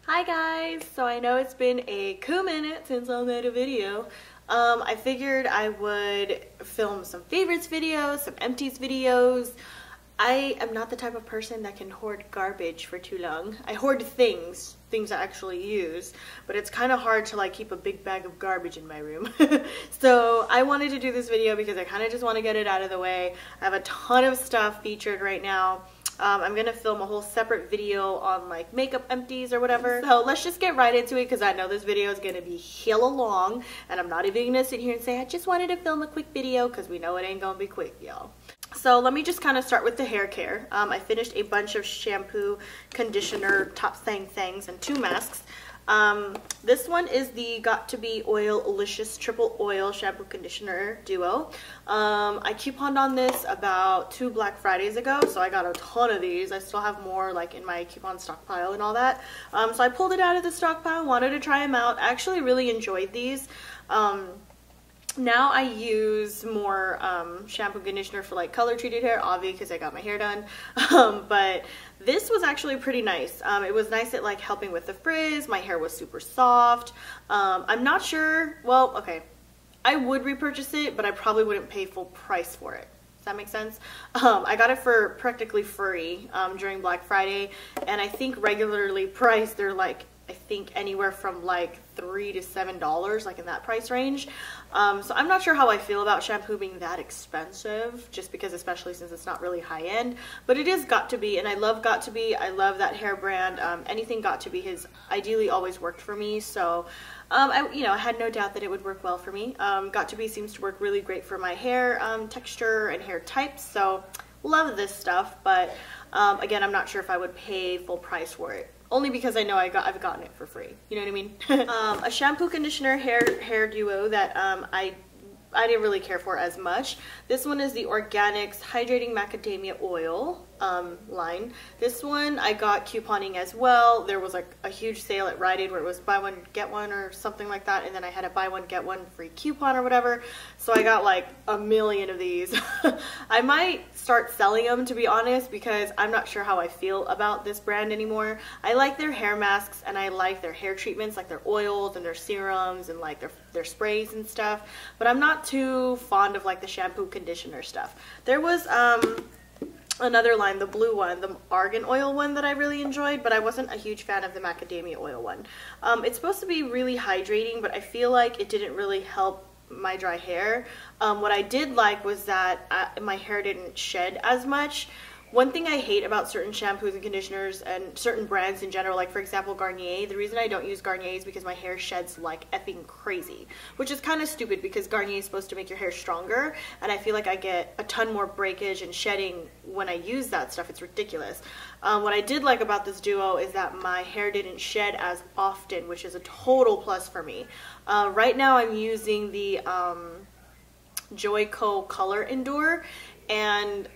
Hi guys! So I know it's been a cool minute since I made a video. I figured I would film some favorites videos, some empties videos. I am not the type of person that can hoard garbage for too long. I hoard things I actually use, but it's kind of hard to like keep a big bag of garbage in my room. So I wanted to do this video because I kind of just want to get it out of the way. I have a ton of stuff featured right now. I'm gonna film a whole separate video on like makeup empties or whatever. So let's just get right into it because I know this video is gonna be hella long and I'm not even gonna sit here and say I just wanted to film a quick video because we know it ain't gonna be quick, y'all. So let me just kind of start with the hair care. I finished a bunch of shampoo, conditioner, top things, and 2 masks. This one is the Got To Be Oil-licious Triple Oil Shampoo Conditioner Duo. I couponed on this about 2 Black Fridays ago, so I got a ton of these. I still have more like in my coupon stockpile and all that. So I pulled it out of the stockpile, wanted to try them out. I actually really enjoyed these. Now I use more shampoo conditioner for like color treated hair, obviously because I got my hair done. But this was actually pretty nice. It was nice at like helping with the frizz. My hair was super soft. I'm not sure, well, okay, I would repurchase it, but I probably wouldn't pay full price for it. Does that make sense? I got it for practically free during Black Friday, and I think regularly priced they're like, I think anywhere from like $3 to $7, like in that price range. So I'm not sure how I feel about shampoo being that expensive, just because, especially since it's not really high end, but it is Got To Be, and I love Got To Be. I love that hair brand. Anything Got To Be has ideally always worked for me, so I had no doubt that it would work well for me. Got To Be seems to work really great for my hair texture and hair types, so love this stuff, but again, I'm not sure if I would pay full price for it. Only because I know I've gotten it for free. You know what I mean? A shampoo conditioner hair duo that I didn't really care for as much. This one is the Organics Hydrating Macadamia Oil line. This one I got couponing as well. There was like a huge sale at Rite Aid where it was buy one get one or something like that, and then I had a buy one get one free coupon or whatever, so I got like a million of these. I might start selling them, to be honest, because I'm not sure how I feel about this brand anymore. I like their hair masks and I like their hair treatments, like their oils and their serums and like their sprays and stuff, but I'm not too fond of like the shampoo conditioner stuff. There was another line, the blue one, the argan oil one, that I really enjoyed, but I wasn't a huge fan of the macadamia oil one. It's supposed to be really hydrating, but I feel like it didn't really help my dry hair. What I did like was that my hair didn't shed as much. One thing I hate about certain shampoos and conditioners and certain brands in general, like for example Garnier, the reason I don't use Garnier is because my hair sheds like effing crazy, which is kind of stupid because Garnier is supposed to make your hair stronger, and I feel like I get a ton more breakage and shedding when I use that stuff. It's ridiculous. What I did like about this duo is that my hair didn't shed as often, which is a total plus for me. Right now I'm using the Joico Color Endure, and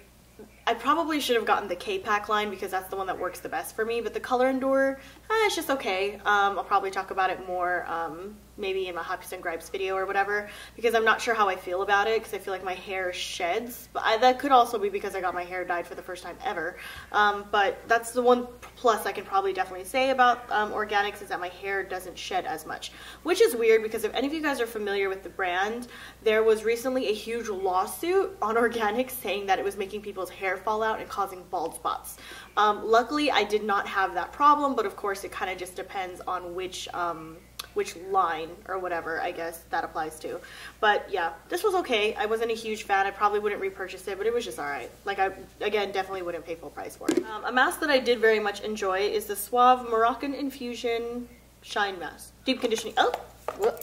I probably should have gotten the K-Pack line because that's the one that works the best for me, but the Color Endure, it's just okay. I'll probably talk about it more maybe in my Hoppies and Gripes video or whatever, because I'm not sure how I feel about it, because I feel like my hair sheds, but that could also be because I got my hair dyed for the first time ever. But that's the one plus I can probably definitely say about Organics, is that my hair doesn't shed as much, which is weird because if any of you guys are familiar with the brand, there was recently a huge lawsuit on Organics saying that it was making people's hair fall out and causing bald spots. Luckily I did not have that problem, but of course it kind of just depends on which line or whatever I guess that applies to. But yeah, this was okay. I wasn't a huge fan. I probably wouldn't repurchase it, but it was just alright. Like, I again definitely wouldn't pay full price for it. A mask that I did very much enjoy is the Suave Moroccan Infusion Shine Mask. Deep conditioning. Oh, whoop.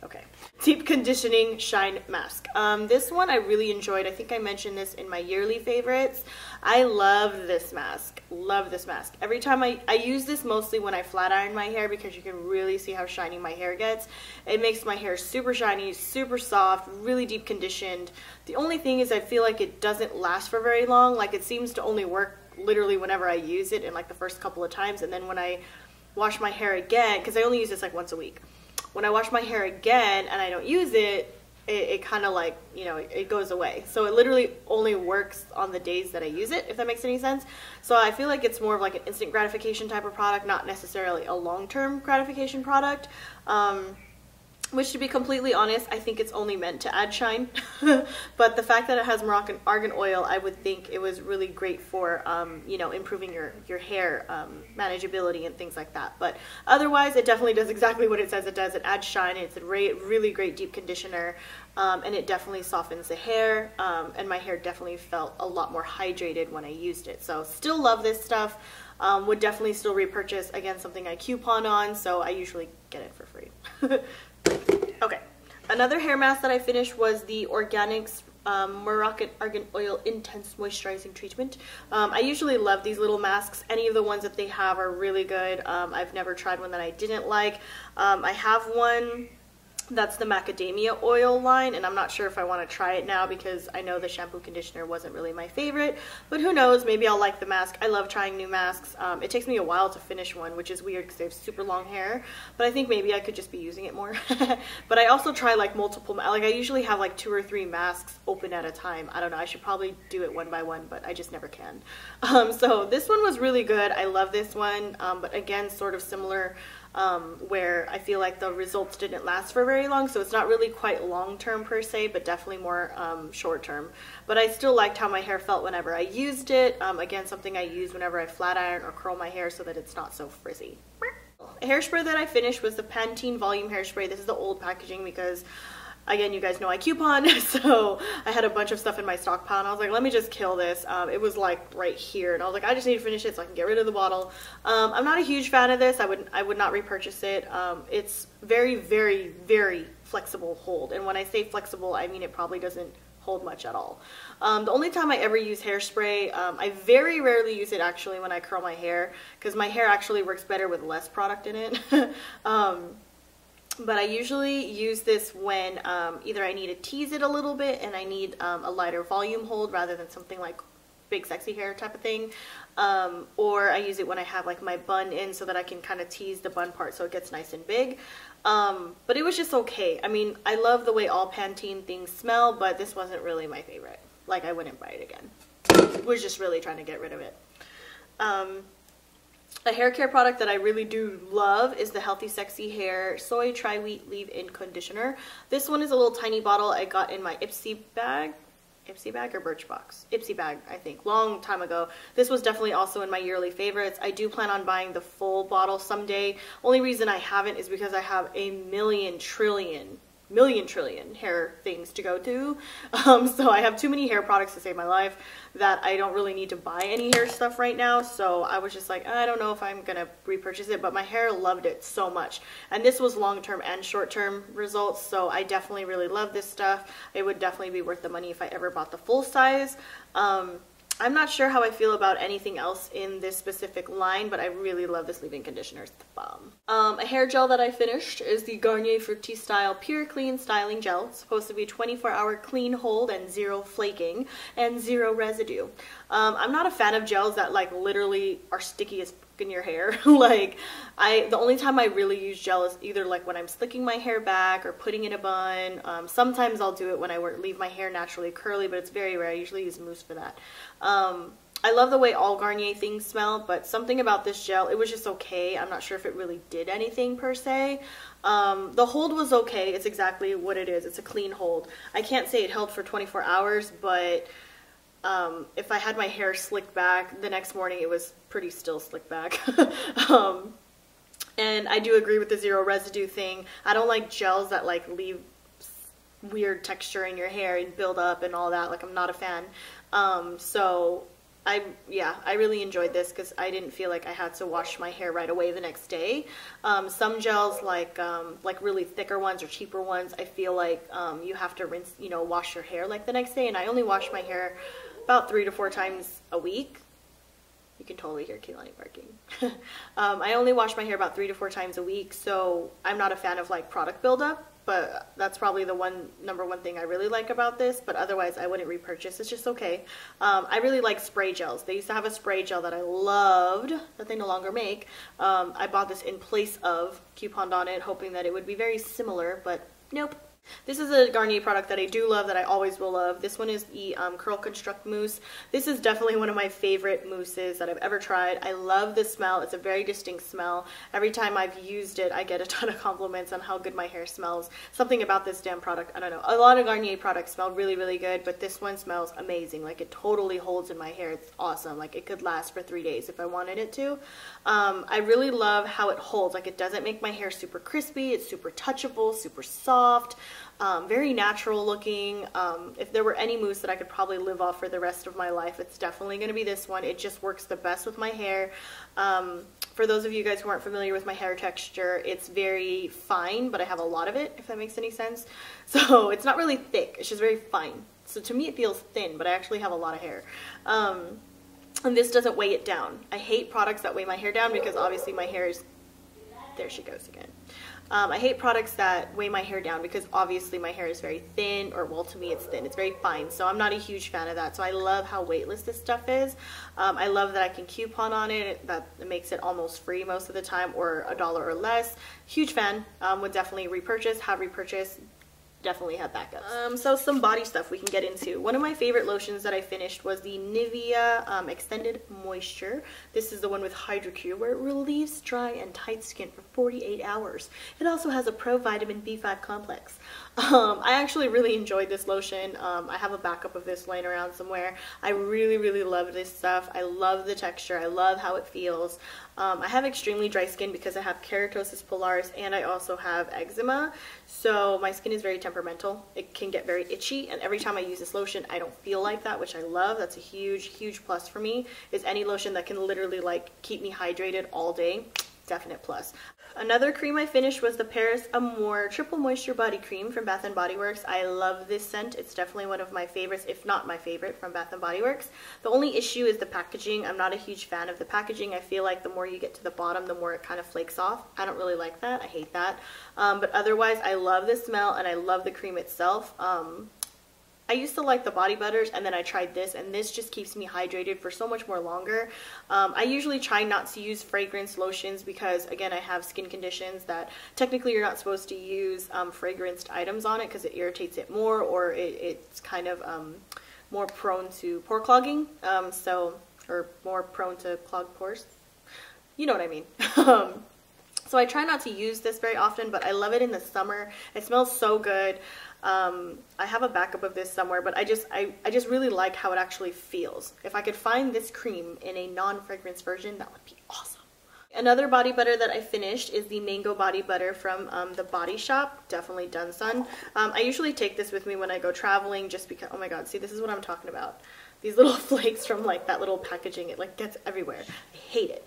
Okay. Deep Conditioning Shine Mask. This one I really enjoyed. I think I mentioned this in my yearly favorites. I love this mask. Love this mask. Every time I use this mostly when I flat iron my hair, because you can really see how shiny my hair gets. It makes my hair super shiny, super soft, really deep conditioned. The only thing is I feel like it doesn't last for very long. Like, it seems to only work literally whenever I use it in like the first couple of times, and then when I wash my hair again, because I only use this like once a week. When I wash my hair again and I don't use it, it kind of like, you know, it goes away. So it literally only works on the days that I use it, if that makes any sense. So I feel like it's more of like an instant gratification type of product, not necessarily a long-term gratification product. Which, to be completely honest, I think it's only meant to add shine. But the fact that it has Moroccan argan oil, I would think it was really great for, you know, improving your hair manageability and things like that. But otherwise, it definitely does exactly what it says it does. It adds shine. It's a really great deep conditioner, and it definitely softens the hair. And my hair definitely felt a lot more hydrated when I used it. So still love this stuff. Would definitely still repurchase. Again, something I coupon on, so I usually get it for free. Okay, another hair mask that I finished was the Organics Moroccan Argan Oil Intense Moisturizing Treatment. I usually love these little masks. Any of the ones that they have are really good. I've never tried one that I didn't like. I have one that's the macadamia oil line, and I'm not sure if I want to try it now because I know the shampoo conditioner wasn't really my favorite, but who knows, maybe I'll like the mask. I love trying new masks. It takes me a while to finish one, which is weird because I have super long hair, but I think maybe I could just be using it more. But I also try like multiple, like I usually have like 2 or 3 masks open at a time. I don't know, I should probably do it one by one, but I just never can. So this one was really good. I love this one, but again, sort of similar, where I feel like the results didn't last for very long, so it's not really quite long-term per se, but definitely more short-term. But I still liked how my hair felt whenever I used it. Again, something I use whenever I flat iron or curl my hair so that it's not so frizzy. A hairspray that I finished was the Pantene Volume Hairspray. This is the old packaging because, again, you guys know I coupon, so I had a bunch of stuff in my stockpile, and I was like, let me just kill this. It was like right here, and I was like, I just need to finish it so I can get rid of the bottle. I'm not a huge fan of this. I would not repurchase it. It's very flexible hold, and when I say flexible, I mean it probably doesn't hold much at all. The only time I ever use hairspray, I very rarely use it actually when I curl my hair, because my hair actually works better with less product in it. But I usually use this when either I need to tease it a little bit and I need a lighter volume hold rather than something like big sexy hair type of thing, or I use it when I have like my bun in so that I can kind of tease the bun part so it gets nice and big. But it was just okay. I mean, I love the way all Pantene things smell, but this wasn't really my favorite. Like, I wouldn't buy it again. Was just really trying to get rid of it. A hair care product that I really do love is the Healthy Sexy Hair Soy Tri-Wheat Leave-In Conditioner. This one is a little tiny bottle I got in my Ipsy bag. Ipsy bag or Birchbox? Ipsy bag, I think, long time ago. This was definitely also in my yearly favorites. I do plan on buying the full bottle someday. Only reason I haven't is because I have a million trillion hair things to go to. So I have too many hair products to save my life that I don't really need to buy any hair stuff right now. So I was just like, I don't know if I'm gonna repurchase it, but my hair loved it so much. And this was long-term and short-term results, so I definitely really love this stuff. It would definitely be worth the money if I ever bought the full size. I'm not sure how I feel about anything else in this specific line, but I really love this leave-in conditioner. It's the bomb. A hair gel that I finished is the Garnier Fructis Style Pure Clean Styling Gel. It's supposed to be 24-hour clean hold and 0 flaking and 0 residue. I'm not a fan of gels that like literally are sticky as in your hair. Like, the only time I really use gel is either like when I'm slicking my hair back or putting in a bun. Sometimes I'll do it when I leave my hair naturally curly, but it's very rare. I usually use mousse for that. I love the way all Garnier things smell, but something about this gel, it was just okay. I'm not sure if it really did anything per se. The hold was okay. It's exactly what it is. It's a clean hold. I can't say it held for 24 hours, but if I had my hair slicked back the next morning, it was pretty still slicked back. And I do agree with the 0 residue thing. I don't like gels that like leave weird texture in your hair and build up and all that. Like, I'm not a fan. So I really enjoyed this because I didn't feel like I had to wash my hair right away the next day. Some gels, like really thicker ones or cheaper ones, I feel like you have to rinse, wash your hair like the next day, and I only wash my hair about 3 to 4 times a week. You can totally hear Kehlani barking. I only wash my hair about 3 to 4 times a week, so I'm not a fan of like product buildup. But that's probably the number one thing I really like about this, but otherwise I wouldn't repurchase. It's just okay. I really like spray gels. They used to have a spray gel that I loved that they no longer make. I bought this in place of, couponed on it, hoping that it would be very similar, but nope. This is a Garnier product that I do love, that I always will love. This one is the Curl Construct Mousse. This is definitely one of my favorite mousses that I've ever tried. I love the smell. It's a very distinct smell. Every time I've used it, I get a ton of compliments on how good my hair smells. Something about this damn product, I don't know. A lot of Garnier products smell really, really good, but this one smells amazing. Like, it totally holds in my hair. It's awesome. Like, it could last for 3 days if I wanted it to. I really love how it holds. Like, it doesn't make my hair super crispy. It's super touchable, super soft. Very natural looking. If there were any mousse that I could probably live off for the rest of my life, it's definitely going to be this one. It just works the best with my hair. For those of you guys who aren't familiar with my hair texture, it's very fine, but I have a lot of it, if that makes any sense. So it's not really thick, it's just very fine. So to me it feels thin, but I actually have a lot of hair. And this doesn't weigh it down. I hate products that weigh my hair down because obviously my hair is... There she goes again. I hate products that weigh my hair down because obviously my hair is very thin, or well, to me it's thin, it's very fine, so I'm not a huge fan of that. So I love how weightless this stuff is. I love that I can coupon on it, that makes it almost free most of the time, or $1 or less. Huge fan. Would definitely repurchase, have repurchased. Definitely have backups. So some body stuff we can get into. One of my favorite lotions that I finished was the Nivea Extended Moisture. This is the one with HydroCure, where it relieves dry and tight skin for 48 hours. It also has a pro vitamin B5 complex. I actually really enjoyed this lotion. I have a backup of this laying around somewhere. I really, really love this stuff. I love the texture. I love how it feels. I have extremely dry skin because I have keratosis pilaris and I also have eczema. So my skin is very temperamental. It can get very itchy, and every time I use this lotion, I don't feel like that, which I love. That's a huge, huge plus for me, is any lotion that can literally like keep me hydrated all day. Definite plus. Another cream I finished was the Paris Amour Triple Moisture Body Cream from Bath & Body Works. I love this scent. It's definitely one of my favorites, if not my favorite, from Bath & Body Works. The only issue is the packaging. I'm not a huge fan of the packaging. I feel like the more you get to the bottom, the more it kind of flakes off. I don't really like that. I hate that. But otherwise, I love the smell and I love the cream itself. I used to like the body butters, and then I tried this, and this just keeps me hydrated for so much more longer. I usually try not to use fragrance lotions because, again, I have skin conditions that technically you're not supposed to use fragranced items on it because it irritates it more, or it's kind of more prone to pore clogging, or more prone to clogged pores. You know what I mean. So I try not to use this very often, but I love it in the summer. It smells so good. I have a backup of this somewhere, but I just really like how it actually feels. If I could find this cream in a non-fragrance version, that would be awesome. Another body butter that I finished is the Mango Body Butter from the Body Shop. Definitely done, son. I usually take this with me when I go traveling just because, oh my god, see, this is what I'm talking about. These little flakes from like that little packaging, it like gets everywhere. I hate it.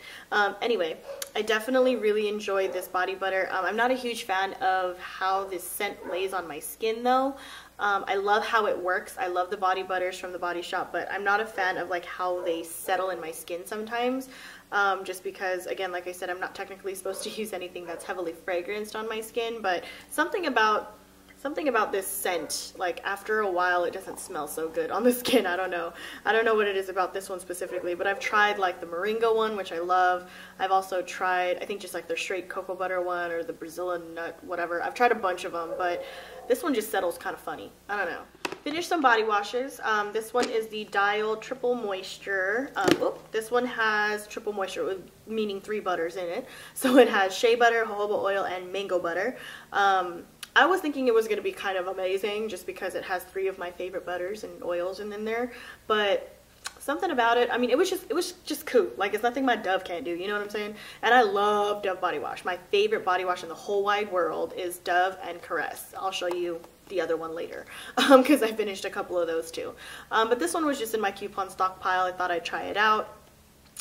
Anyway, I definitely really enjoyed this body butter. I'm not a huge fan of how this scent lays on my skin though. I love how it works. I love the body butters from the Body Shop, but I'm not a fan of like how they settle in my skin sometimes. Just because, again, like I said, I'm not technically supposed to use anything that's heavily fragranced on my skin, but something about this scent, like after a while it doesn't smell so good on the skin. I don't know what it is about this one specifically, but I've tried like the Moringa one, which I love. I've also tried, I think, just like their straight cocoa butter one, or the Brazilian nut, whatever. I've tried a bunch of them, but this one just settles kind of funny. I don't know. Finished some body washes. This one is the Dial Triple Moisture. This one has triple moisture, meaning 3 butters in it. So it has shea butter, jojoba oil, and mango butter. I was thinking it was going to be kind of amazing just because it has 3 of my favorite butters and oils in there, but something about it, I mean, it was just cool. Like, it's nothing my Dove can't do, you know what I'm saying? And I love Dove body wash. My favorite body wash in the whole wide world is Dove and Caress. I'll show you the other one later because I finished a couple of those too. But this one was just in my coupon stockpile. I thought I'd try it out,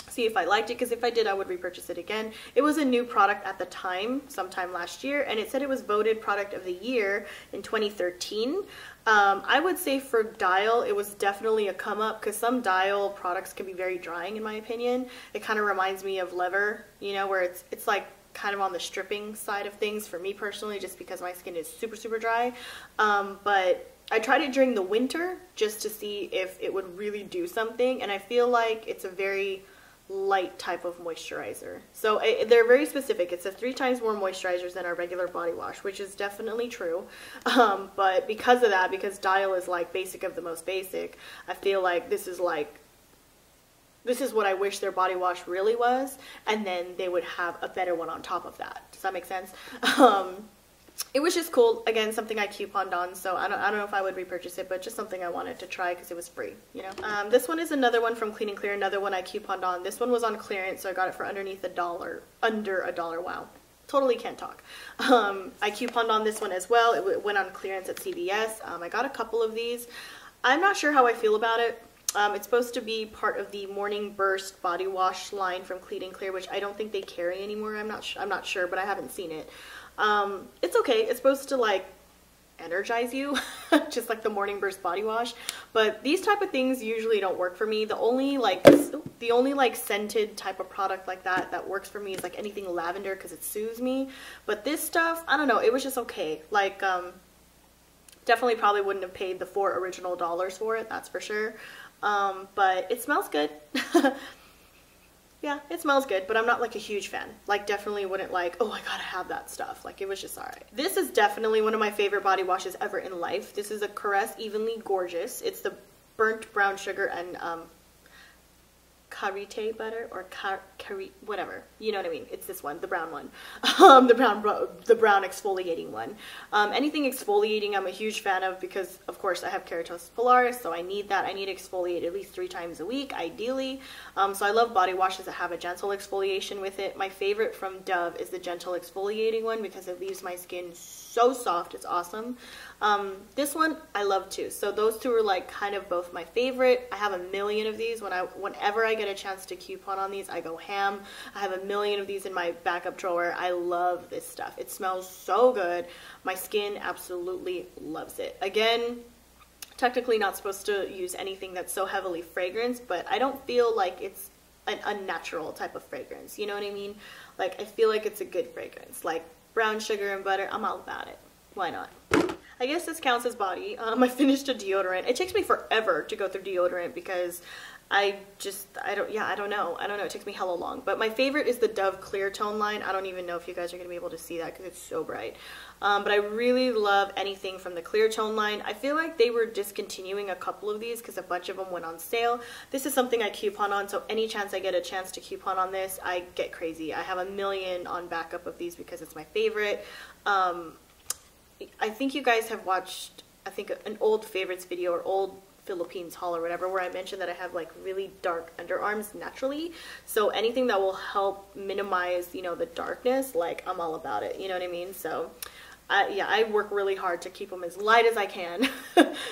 see if I liked it, because if I did, I would repurchase it again. It was a new product at the time, sometime last year, and it said it was voted product of the year in 2013. I would say for Dial, it was definitely a come up, because some Dial products can be very drying in my opinion. It kind of reminds me of Lever, you know, where it's like kind of on the stripping side of things for me personally, just because my skin is super, super dry. But I tried it during the winter just to see if it would really do something, and I feel like it's a very light type of moisturizer. So they're very specific. It says 3 times more moisturizers than our regular body wash, which is definitely true. But because of that, because Dial is like basic of the most basic, I feel like this is what I wish their body wash really was, and then they would have a better one on top of that. Does that make sense? It was just cool. Again, something I couponed on, so I don't know if I would repurchase it, but just something I wanted to try because it was free, you know. This one is another one from Clean and Clear, another one I couponed on. This one was on clearance, so I got it for under $1. Wow. Totally can't talk. I couponed on this one as well. It went on clearance at CVS. I got a couple of these. I'm not sure how I feel about it. It's supposed to be part of the Morning Burst body wash line from Clean and Clear, which I don't think they carry anymore. I'm not sure, but I haven't seen it. It's okay. It's supposed to like energize you, just like the Morning Burst body wash. But these type of things usually don't work for me. The only like scented type of product like that works for me is like anything lavender because it soothes me. But this stuff, I don't know. It was just okay. Like, definitely probably wouldn't have paid the $4 original for it. That's for sure. But it smells good. Yeah, it smells good, but I'm not like a huge fan. Like, definitely wouldn't like, oh, I gotta have that stuff. Like, it was just alright. This is definitely one of my favorite body washes ever in life. This is a Caress Evenly Gorgeous. It's the burnt brown sugar and karité butter or whatever, you know what I mean. It's this one, the brown one, the brown exfoliating one. Anything exfoliating I'm a huge fan of because of course I have keratosis pilaris, so I need that. I need to exfoliate at least 3 times a week ideally. So I love body washes that have a gentle exfoliation with it. My favorite from Dove is the gentle exfoliating one because it leaves my skin so soft. It's awesome. This one I love too. So those two are like kind of both my favorite. I have a million of these. Whenever I get a chance to coupon on these, I go ham. I have a million of these in my backup drawer. I love this stuff. It smells so good. My skin absolutely loves it. Again, technically not supposed to use anything that's so heavily fragranced, but I don't feel like it's an unnatural type of fragrance. You know what I mean? Like, I feel like it's a good fragrance. Like brown sugar and butter, I'm all about it. Why not? I guess this counts as body. I finished a deodorant. It takes me forever to go through deodorant because I don't know. It takes me hella long. But my favorite is the Dove Clear Tone line. I don't even know if you guys are going to be able to see that because it's so bright. But I really love anything from the Clear Tone line. I feel like they were discontinuing a couple of these because a bunch of them went on sale. This is something I coupon on, so any chance I get a chance to coupon on this, I get crazy. I have a million on backup of these because it's my favorite. I think you guys have watched, I think, an old favorites video or old Philippines haul or whatever where I mentioned that I have like really dark underarms naturally, so anything that will help minimize, you know, the darkness, like I'm all about it, you know what I mean? So yeah, I work really hard to keep them as light as I can.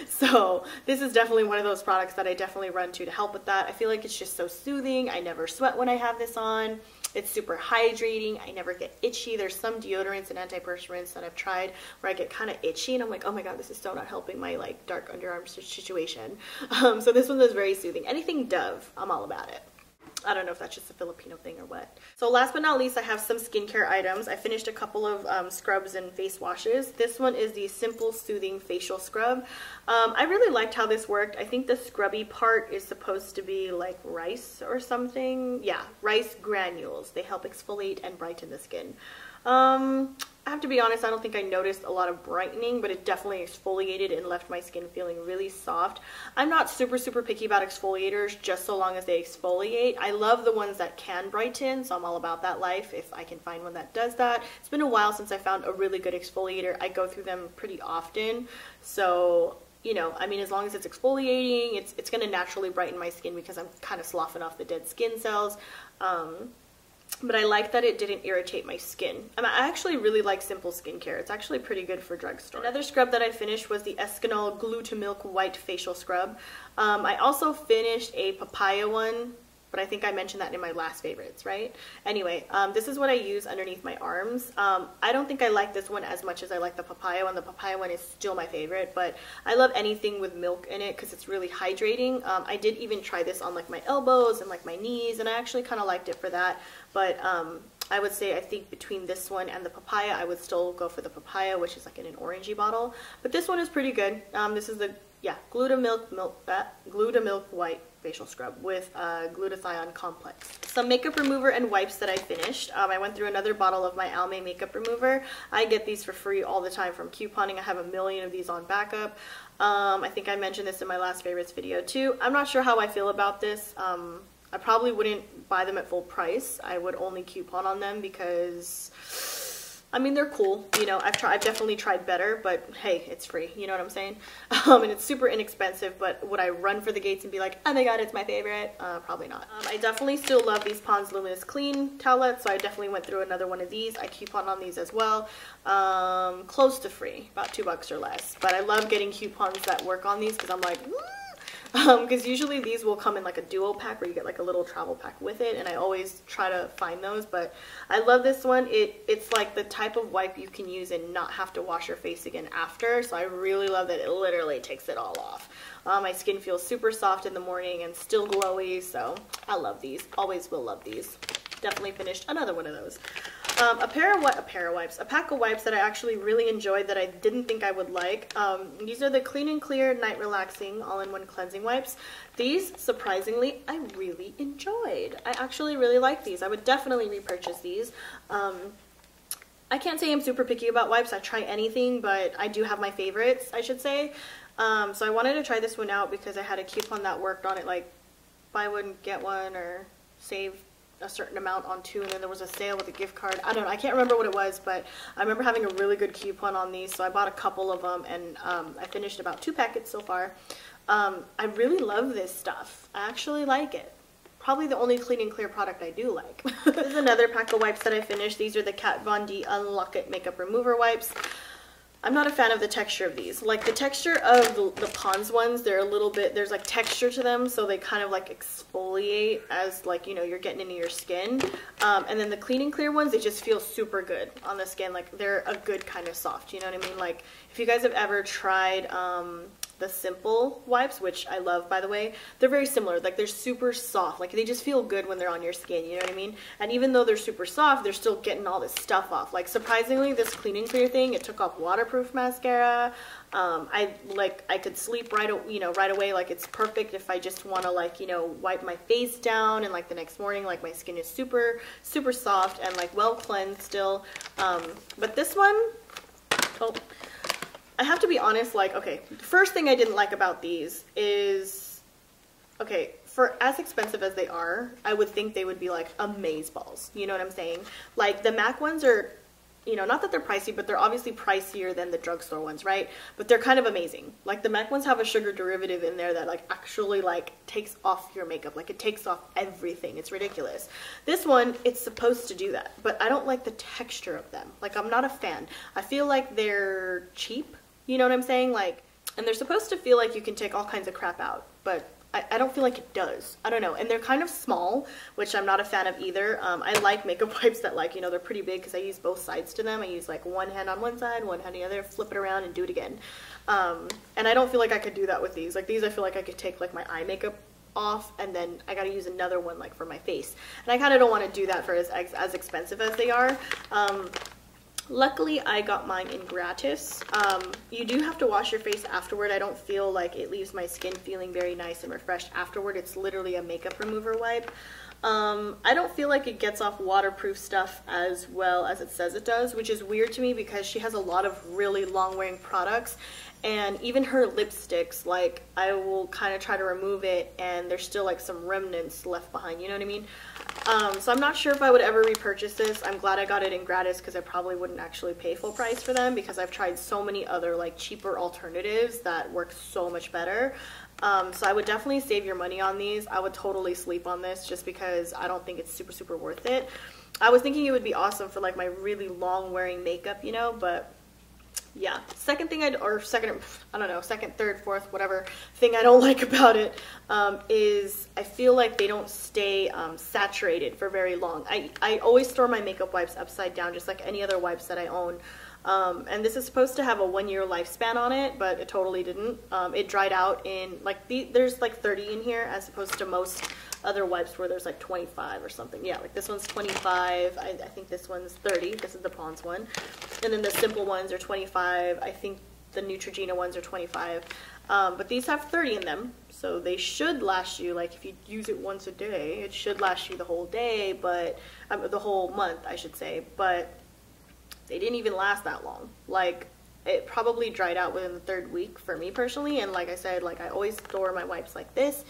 So this is definitely one of those products that I definitely run to help with that. I feel like it's just so soothing. I never sweat when I have this on. It's super hydrating. I never get itchy. There's some deodorants and antiperspirants that I've tried where I get kind of itchy and I'm like, oh my god, this is so not helping my like dark underarm situation. So this one is very soothing. Anything Dove, I'm all about it. I don't know if that's just a Filipino thing or what. So last but not least, I have some skincare items. I finished a couple of scrubs and face washes. This one is the Simple Soothing Facial Scrub. I really liked how this worked. I think the scrubby part is supposed to be like rice or something. Yeah, rice granules. They help exfoliate and brighten the skin. I have to be honest, I don't think I noticed a lot of brightening, but it definitely exfoliated and left my skin feeling really soft. I'm not super picky about exfoliators, just so long as they exfoliate. I love the ones that can brighten, so I'm all about that life if I can find one that does that. It's been a while since I found a really good exfoliator. I go through them pretty often, so you know, I mean, as long as it's exfoliating, it's going to naturally brighten my skin because I'm kind of sloughing off the dead skin cells. But I like that it didn't irritate my skin. I actually really like Simple Skincare. It's actually pretty good for drugstore. Another scrub that I finished was the Escanol Glue-to-Milk White Facial Scrub. I also finished a papaya one, but I think I mentioned that in my last favorites, right? Anyway, this is what I use underneath my arms. I don't think I like this one as much as I like the papaya one. The papaya one is still my favorite, but I love anything with milk in it because it's really hydrating. I did even try this on like my elbows and like my knees, and I actually kind of liked it for that. But I would say I think between this one and the papaya, I would still go for the papaya, which is like in an orangey bottle. But this one is pretty good. This is the Glue-to-Milk White facial scrub with glutathione complex. Some makeup remover and wipes that I finished. I went through another bottle of my Almay makeup remover. I get these for free all the time from couponing. I have a million of these on backup. I think I mentioned this in my last favorites video too. I'm not sure how I feel about this. I probably wouldn't buy them at full price. I would only coupon on them because, I mean, they're cool. You know, I've definitely tried better, but hey, it's free. You know what I'm saying? And it's super inexpensive, but would I run for the gates and be like, oh my god, it's my favorite? Probably not. I definitely still love these Pond's Luminous Clean towelettes, so I definitely went through another one of these. I coupon on these as well. Close to free, about $2 or less. But I love getting coupons that work on these because I'm like, because usually these will come in like a duo pack where you get like a little travel pack with it, and I always try to find those. But I love this one. It's like the type of wipe you can use and not have to wash your face again after, so I really love that it literally takes it all off. My skin feels super soft in the morning and still glowy, so I love these. Always will love these. Definitely finished another one of those. A pack of wipes that I actually really enjoyed that I didn't think I would like. These are the Clean and Clear Night Relaxing All-in-One Cleansing Wipes. These, surprisingly, I really enjoyed. I actually really like these. I would definitely repurchase these. I can't say I'm super picky about wipes. I try anything, but I do have my favorites, I should say. So I wanted to try this one out because I had a coupon that worked on it, like buy one, get one, or save a certain amount on 2, and then there was a sale with a gift card. I don't know, I can't remember what it was, but I remember having a really good coupon on these, so I bought a couple of them, and I finished about 2 packets so far. I really love this stuff. I actually like it. Probably the only Clean and Clear product I do like. This is another pack of wipes that I finished. These are the Kat Von D Unlock It Makeup Remover Wipes. I'm not a fan of the texture of these. Like the texture of the Pond's ones, they're a little bit, there's like texture to them, so they kind of like exfoliate as like, you know, you're getting into your skin. And then the Clean and Clear ones, they just feel super good on the skin. Like they're a good kind of soft, you know what I mean? Like if you guys have ever tried the Simple wipes, which I love, by the way, they're very similar. Like they're super soft. Like they just feel good when they're on your skin, you know what I mean? And even though they're super soft, they're still getting all this stuff off. Like surprisingly, this Clean and Clear thing, it took off waterproof mascara. I could sleep right away. Like it's perfect if I just want to, like, you know, wipe my face down, and like the next morning, like my skin is super soft and like well cleansed still. But this one, oh, I have to be honest, like, okay, the first thing I didn't like about these is, okay, for as expensive as they are, I would think they would be like amazeballs, you know what I'm saying? Like the MAC ones are, you know, not that they're pricey, but they're obviously pricier than the drugstore ones, right? But they're kind of amazing. Like the MAC ones have a sugar derivative in there that like actually like takes off your makeup. Like it takes off everything. It's ridiculous. This one, it's supposed to do that, but I don't like the texture of them. Like I'm not a fan. I feel like they're cheap. You know what I'm saying? Like, and they're supposed to feel like you can take all kinds of crap out, but I don't feel like it does. I don't know. And they're kind of small, which I'm not a fan of either. I like makeup wipes that, like, you know, they're pretty big because I use both sides to them. I use like one hand on one side, one hand on the other, flip it around and do it again. And I don't feel like I could do that with these. Like these, I feel like I could take like my eye makeup off and then I gotta use another one like for my face. And I kind of don't want to do that for as expensive as they are. Luckily, I got mine in gratis. You do have to wash your face afterward. I don't feel like it leaves my skin feeling very nice and refreshed afterward. It's literally a makeup remover wipe. I don't feel like it gets off waterproof stuff as well as it says it does, which is weird to me because she has a lot of really long-wearing products. And even her lipsticks, like, I will kind of try to remove it and there's still like some remnants left behind, you know what I mean? So I'm not sure if I would ever repurchase this. I'm glad I got it in gratis because I probably wouldn't actually pay full price for them because I've tried so many other like cheaper alternatives that work so much better. So I would definitely save your money on these. I would totally sleep on this just because I don't think it's super worth it. I was thinking it would be awesome for like my really long wearing makeup, you know, but yeah. Second, third, fourth, whatever thing I don't like about it is I feel like they don't stay saturated for very long. I always store my makeup wipes upside down just like any other wipes that I own. And this is supposed to have a 1-year lifespan on it, but it totally didn't. It dried out in like there's like 30 in here as opposed to most other wipes where there's like 25 or something. Yeah, like this one's 25. I think this one's 30. This is the Pond's one. And then the Simple ones are 25. I think the Neutrogena ones are 25. But these have 30 in them, so they should last you, like if you use it once a day, it should last you the whole day, but the whole month, I should say. But they didn't even last that long. Like, it probably dried out within the 3rd week for me personally, and like I said, like I always store my wipes like this,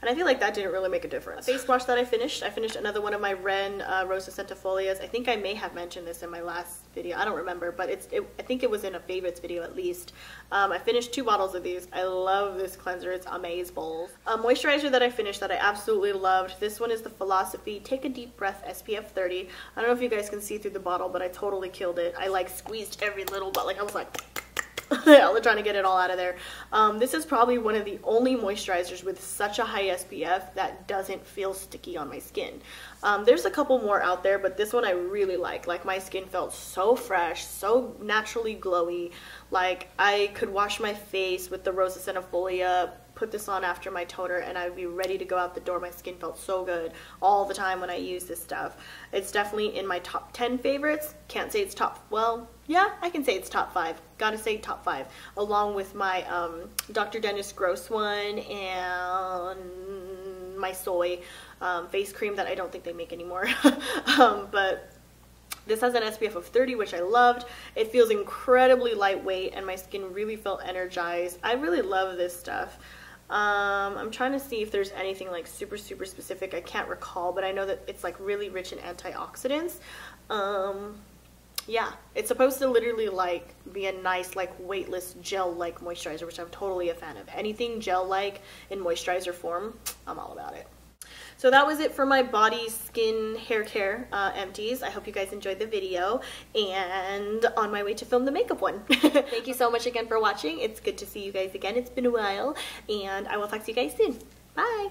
and I feel like that didn't really make a difference. Face wash that I finished another one of my Ren Rosa Centifolias. I think I may have mentioned this in my last video, I don't remember, but I think it was in a favorites video at least. I finished 2 bottles of these. I love this cleanser, it's amazeballs. Moisturizer that I finished that I absolutely loved, this one is the Philosophy Take a Deep Breath SPF 30. I don't know if you guys can see through the bottle, but I totally killed it. I like squeezed every little, but like I was like trying to get it all out of there. This is probably one of the only moisturizers with such a high SPF that doesn't feel sticky on my skin. There's a couple more out there, but this one I really like. Like, my skin felt so fresh, so naturally glowy. Like, I could wash my face with the Rosa Centifolia, put this on after my toner, and I'd be ready to go out the door. My skin felt so good all the time when I use this stuff. It's definitely in my top 10 favorites. Can't say it's top, well, yeah, I can say it's top 5. Gotta say top 5. Along with my Dr. Dennis Gross one and my soy face cream that I don't think they make anymore. But this has an SPF of 30, which I loved. It feels incredibly lightweight, and my skin really felt energized. I really love this stuff. I'm trying to see if there's anything like super specific. I can't recall, but I know that it's like really rich in antioxidants. Yeah, it's supposed to literally like be a nice like weightless gel-like moisturizer, which I'm totally a fan of. Anything gel-like in moisturizer form, I'm all about it. So that was it for my body, skin, hair care empties. I hope you guys enjoyed the video, and on my way to film the makeup one. Thank you so much again for watching. It's good to see you guys again. It's been a while, and I will talk to you guys soon. Bye!